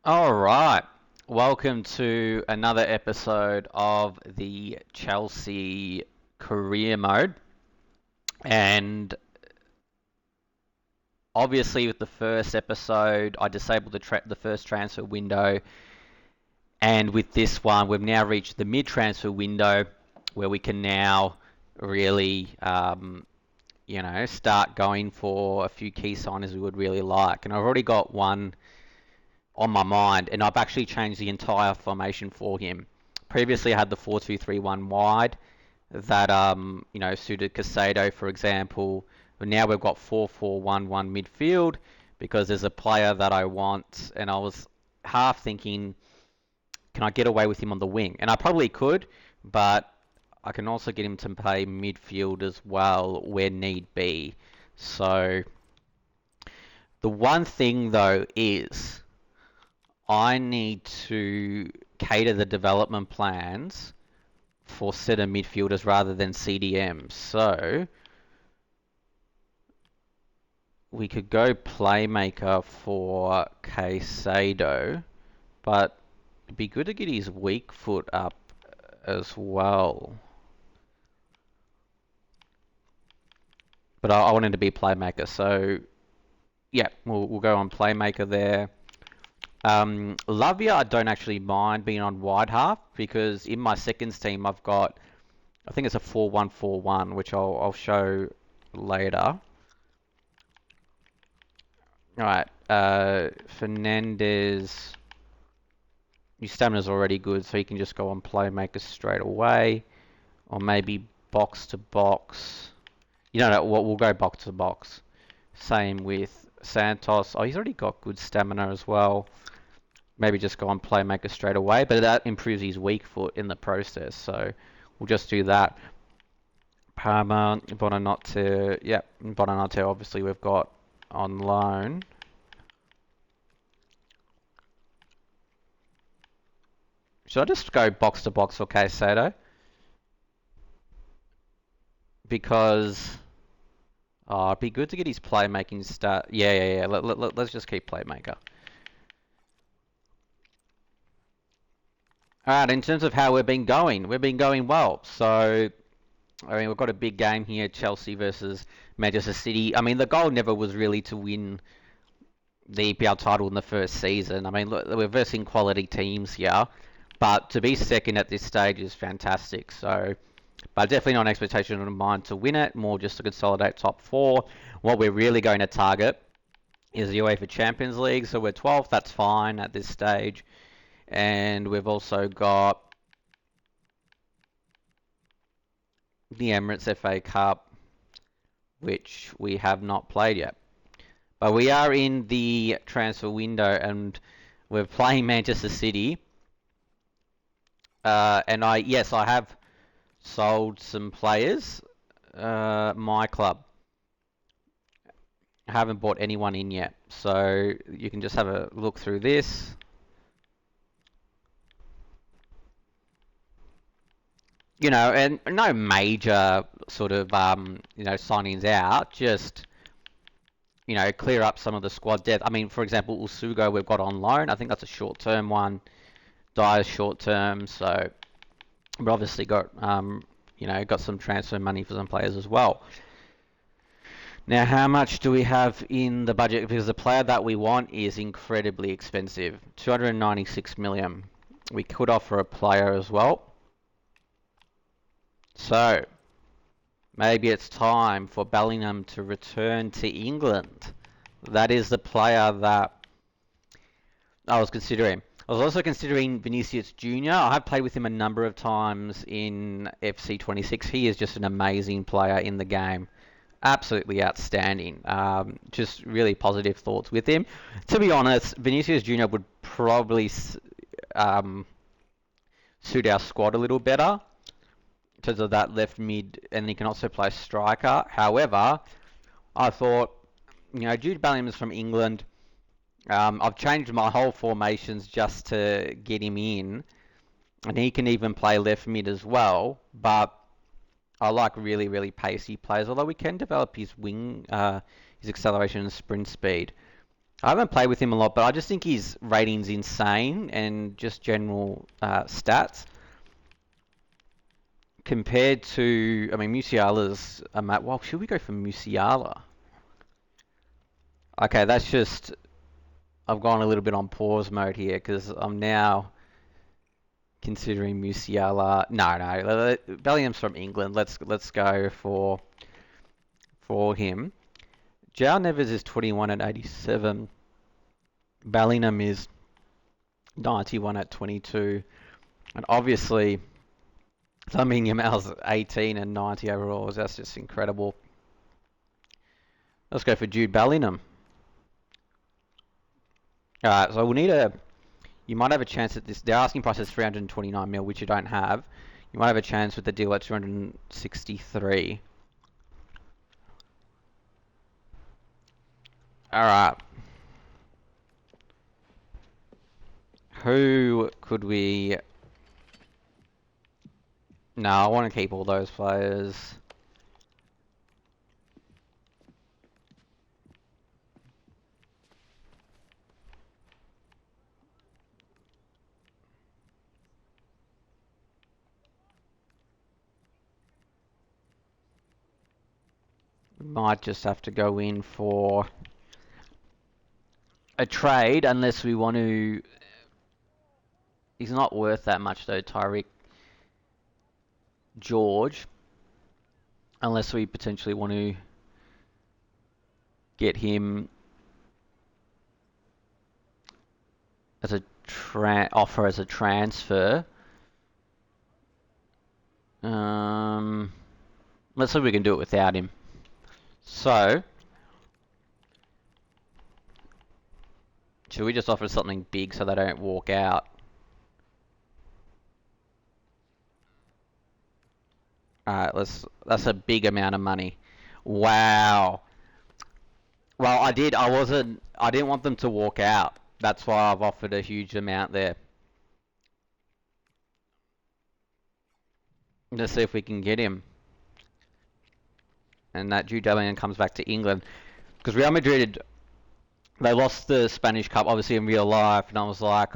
All right. Welcome to another episode of the Chelsea career mode. And obviously, with the first episode, I disabled the first transfer window. And with this one, we've now reached the mid transfer window where we can now really, start going for a few key signings we would really like. And I've already got one on my mind, and I've actually changed the entire formation for him. Previously, I had the 4-2-3-1 wide that suited Casado, for example. But now we've got 4-4-1-1 midfield because there's a player that I want, and I was half thinking, can I get away with him on the wing? And I probably could, but I can also get him to play midfield as well where need be. So the one thing though is I need to cater the development plans for centre midfielders rather than CDMs. So we could go playmaker for Caicedo, but it'd be good to get his weak foot up as well. But I want him to be playmaker, so yeah, we'll go on playmaker there. Lavia, I don't actually mind being on wide half because in my seconds team I've got, I think it's a 4-1-4-1, which I'll show later. All right, Fernandez, his stamina's already good, so he can just go on playmaker straight away, or maybe box to box. No, we'll go box to box. Same with Santos. Oh, he's already got good stamina as well. Maybe just go on playmaker straight away, but that improves his weak foot in the process, so we'll just do that. Parma, Bonanotte, yep, Bonanotte obviously we've got on loan. Should I just go box to box for Caicedo? Because it'd be good to get his playmaking start. Yeah. Let's just keep playmaker. All right, in terms of how we've been going well. So, I mean, we've got a big game here, Chelsea versus Manchester City. I mean, the goal never was really to win the EPL title in the first season. I mean, look, we're versing quality teams here, but to be second at this stage is fantastic. So, but definitely not an expectation of mine to win it, more just to consolidate top four. What we're really going to target is the UEFA Champions League. So we're 12th, that's fine at this stage. And we've also got the Emirates FA Cup, which we have not played yet. But we are in the transfer window and we're playing Manchester City. And I have sold some players. My club. I haven't bought anyone in yet. So you can just have a look through this. And no major sort of signings out, just clear up some of the squad depth. I mean, for example, Usugo we've got on loan. I think that's a short-term one. Dyer's short-term, so we've obviously got got some transfer money for some players as well. Now, how much do we have in the budget? Because the player that we want is incredibly expensive, 296 million. We could offer a player as well. So, maybe it's time for Bellingham to return to England. That is the player that I was considering. I was also considering Vinicius Jr. I have played with him a number of times in FC26. He is just an amazing player in the game. Absolutely outstanding. Just really positive thoughts with him. To be honest, Vinicius Jr. would probably suit our squad a little better in terms of that left mid, and he can also play striker. However, I thought, Jude Bellingham is from England. I've changed my whole formations just to get him in, and he can even play left mid as well. But I like really, really pacey players, although we can develop his acceleration and sprint speed. I haven't played with him a lot, but I just think his rating's insane and just general stats compared to, I mean, Musiala's a mate. Well, should we go for Musiala? Okay, that's just, I've gone a little bit on pause mode here because I'm now considering Musiala. No, Bellingham's from England. Let's go for him. João Neves is 21 at 87. Bellingham is 91 at 22. And obviously, Lamine Yamal's 18 and 90 overall. That's just incredible. Let's go for Jude Bellingham. Alright, so we'll need a... You might have a chance at this. Their asking price is 329 mil, which you don't have. You might have a chance with the deal at 263. Alright. Who could we... No, I want to keep all those players. We might just have to go in for a trade unless we want to... He's not worth that much though, Tyreek George. Unless we potentially want to get him as a offer as a transfer. Let's see if we can do it without him. So, should we just offer something big so they don't walk out? Alright, that's a big amount of money. Wow. Well, I didn't want them to walk out. That's why I've offered a huge amount there. Let's see if we can get him. And that Jude Bellingham comes back to England. Because Real Madrid, they lost the Spanish Cup, obviously, in real life. And I was like,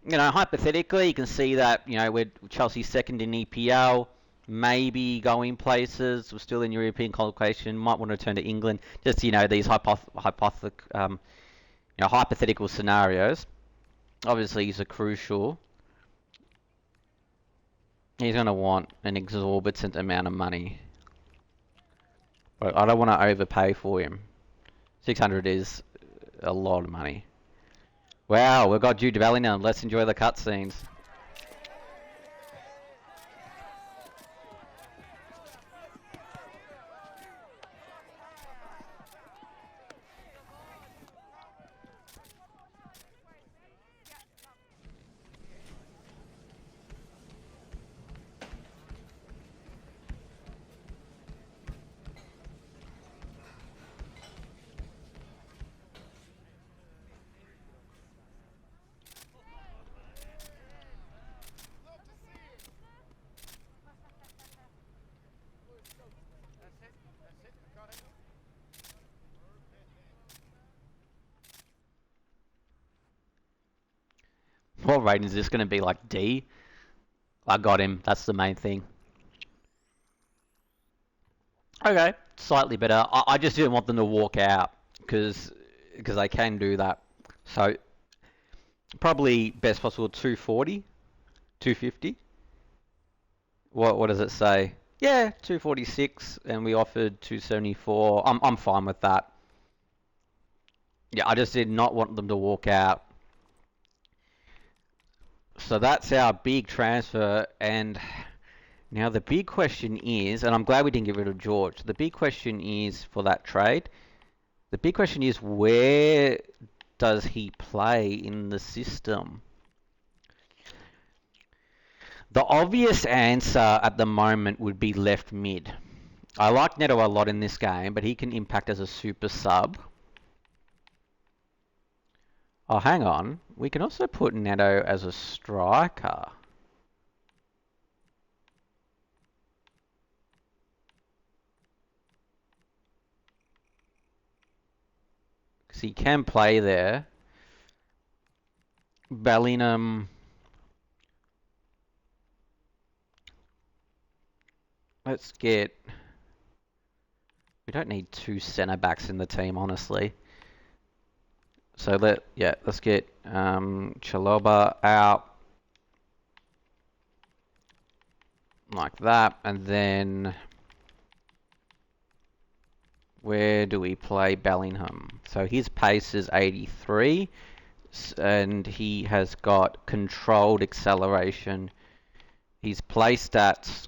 you know, hypothetically, you can see that, you know, we're Chelsea's second in EPL. Maybe going places. We're still in European qualification. Might want to return to England. Just, you know, these hypothetical scenarios. Obviously, these are crucial. He's going to want an exorbitant amount of money. But I don't want to overpay for him. 600 is a lot of money. Wow, we've got Jude Bellingham. Let's enjoy the cutscenes. What rating is this going to be? Like D? I got him. That's the main thing. Okay, slightly better. I just didn't want them to walk out because they can do that. So probably best possible 240, 250. What does it say? Yeah, 246, and we offered 274. I'm fine with that. Yeah, I just did not want them to walk out. So that's our big transfer, and now the big question is, and I'm glad we didn't get rid of George. The big question is for that trade. The big question is, where does he play in the system? The obvious answer at the moment would be left mid. I like Neto a lot in this game, but he can impact as a super sub. Oh, hang on. We can also put Neto as a striker. So you can play there. Bellingham. Let's get. We don't need two centre backs in the team, honestly. So let's get Chalobah out like that, and then where do we play Bellingham? So his pace is 83, and he has got controlled acceleration. His play stats.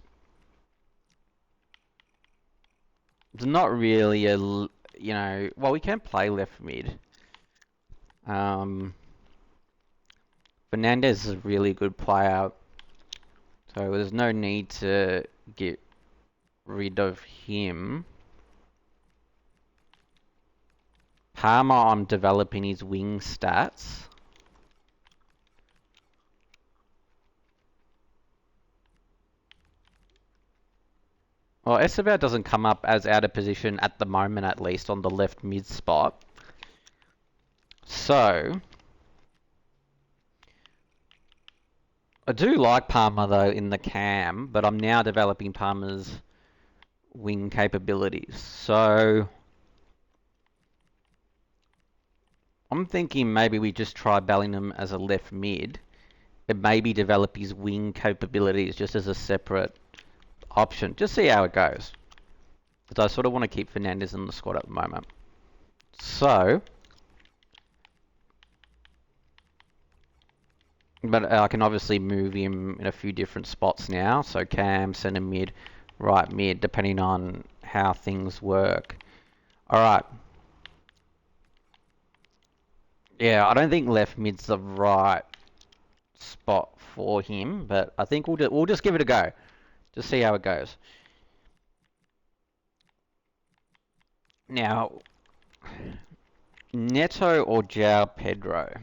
It's not really well, we can play left mid. Fernandez is a really good player, so there's no need to get rid of him. Palmer, I'm developing his wing stats. Well, Esteban doesn't come up as out of position at the moment, at least on the left mid spot. So, I do like Palmer though in the cam, but I'm now developing Palmer's wing capabilities. So, I'm thinking maybe we just try Bellingham as a left mid and maybe develop his wing capabilities just as a separate option. Just see how it goes. Because I sort of want to keep Fernandez in the squad at the moment. So, but I can obviously move him in a few different spots now. So cam, centre mid, right mid, depending on how things work. Alright. Yeah, I don't think left mid's the right spot for him, but I think we'll just give it a go. Just see how it goes. Now, Neto or João Pedro?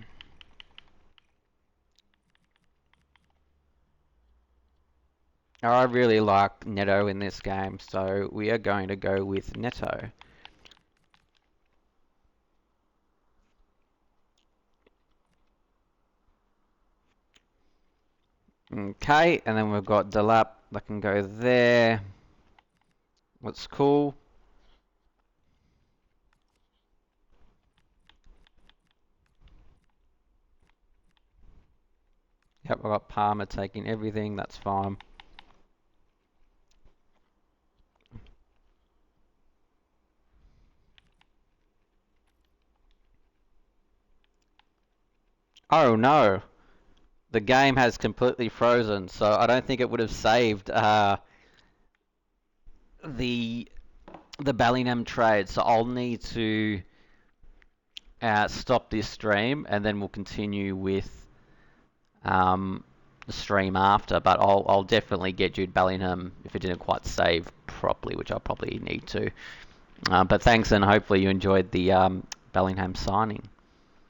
I really like Neto in this game, so we are going to go with Neto. Okay, and then we've got Delap that can go there. That's cool. Yep, I've got Palmer taking everything, that's fine. Oh no, the game has completely frozen, so I don't think it would have saved the Bellingham trade. So I'll need to stop this stream, and then we'll continue with the stream after. But I'll definitely get Jude Bellingham if it didn't quite save properly, which I'll probably need to. But thanks, and hopefully you enjoyed the Bellingham signing.